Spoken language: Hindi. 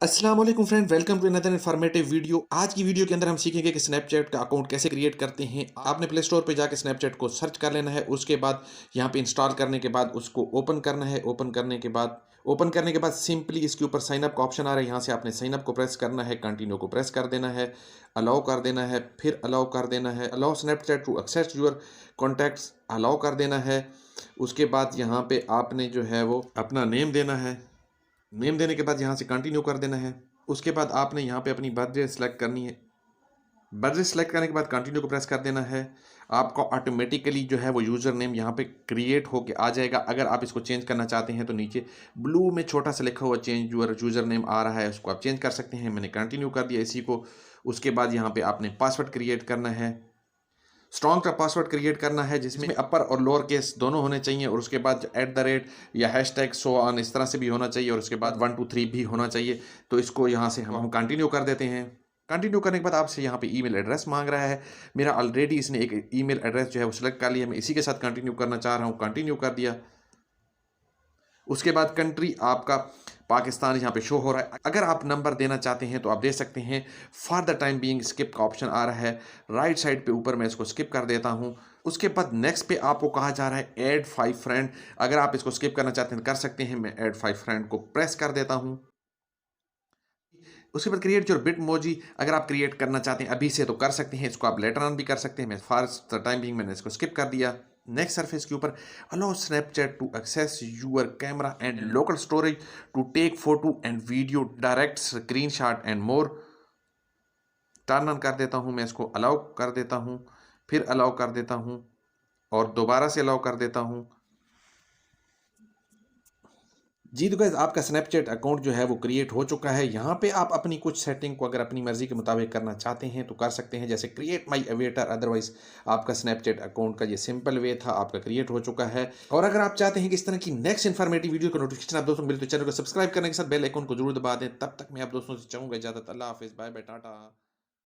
अस्सलाम वालेकुम friend, welcome to another informative video. आज की वीडियो के अंदर हम सीखेंगे कि स्नैपचैट का अकाउंट कैसे क्रिएट करते हैं। आपने प्ले स्टोर पे जाके स्नैपचैट को सर्च कर लेना है। उसके बाद यहाँ पे इंस्टॉल करने के बाद उसको ओपन करना है। ओपन करने के बाद सिंपली इसके ऊपर साइन अप का ऑप्शन आ रहा है। यहाँ से आपने साइन अप को प्रेस करना है, कंटिन्यू को प्रेस कर देना है, अलाउ कर देना है, फिर अलाउ कर देना है, allow Snapchat to access your contacts, allow कर देना है। उसके बाद यहाँ पे आपने जो है वो अपना नेम देना है। नेम देने के बाद यहाँ से कंटिन्यू कर देना है। उसके बाद आपने यहाँ पे अपनी बर्थडे सेलेक्ट करनी है। बर्थडे सेलेक्ट करने के बाद कंटिन्यू को प्रेस कर देना है। आपका ऑटोमेटिकली जो है वो यूज़र नेम यहाँ पे क्रिएट होके आ जाएगा। अगर आप इसको चेंज करना चाहते हैं तो नीचे ब्लू में छोटा सा लिखा हुआ चेंज यूर यूज़र नेम आ रहा है, उसको आप चेंज कर सकते हैं। मैंने कंटिन्यू कर दिया इसी को। उसके बाद यहाँ पे आपने पासवर्ड क्रिएट करना है। स्ट्रॉन्ग का पासवर्ड क्रिएट करना है जिसमें अपर और लोअर केस दोनों होने चाहिए। और उसके बाद @ या हैशटैग सो ऑन इस तरह से भी होना चाहिए। और उसके बाद 1 2 3 भी होना चाहिए। तो इसको यहाँ से हम कंटिन्यू कर देते हैं। कंटिन्यू करने के बाद आपसे यहाँ पे ईमेल एड्रेस मांग रहा है। मेरा ऑलरेडी इसने एक ईमेल एड्रेस जो है वो सिलेक्ट कर लिया। मैं इसी के साथ कंटिन्यू करना चाह रहा हूँ, कंटिन्यू कर दिया। उसके बाद कंट्री आपका पाकिस्तान यहाँ पे शो हो रहा है। अगर आप नंबर देना चाहते हैं तो आप दे सकते हैं। For the time being skip का ऑप्शन आ रहा है राइट साइड पे ऊपर, मैं इसको स्किप कर देता हूँ। उसके बाद नेक्स्ट पे आपको कहा जा रहा है ऐड 5 फ्रेंड। अगर आप इसको स्किप करना चाहते हैं तो कर सकते हैं। मैं ऐड 5 फ्रेंड को प्रेस कर देता हूँ। उसके बाद क्रिएट योर बिटमोजी, अगर आप क्रिएट करना चाहते हैं अभी से तो कर सकते हैं। इसको आप लेटर ऑन भी कर सकते हैं। मैं फॉर द टाइम बीइंग मैंने इसको स्किप कर दिया। नेक्स्ट सरफेस के ऊपर allow Snapchat to access your camera and local storage to take photo and video direct screenshot and more, turn on कर देता हूं। मैं इसको अलाउ कर देता हूं, फिर अलाउ कर देता हूं और दोबारा से अलाउ कर देता हूं। जी तो गाइस, आपका स्नैपचैट अकाउंट जो है वो क्रिएट हो चुका है। यहाँ पे आप अपनी कुछ सेटिंग को अगर अपनी मर्जी के मुताबिक करना चाहते हैं तो कर सकते हैं, जैसे क्रिएट माई अवेटर। अदरवाइज आपका स्नैपचैट अकाउंट का ये सिंपल वे था, आपका क्रिएट हो चुका है। और अगर आप चाहते हैं कि इस तरह की नेक्स्ट इन्फॉर्मेटिव वीडियो का नोटिफिकेशन आप दोस्तों को मिले तो चैनल को सब्सक्राइब करने के साथ बेल आइकन को जरूर दबा दें। तब तक मैं आप दोस्तों से चाहूँगा इजाजत। अल्लाह हाफिज़, बाय बाय, टाटा।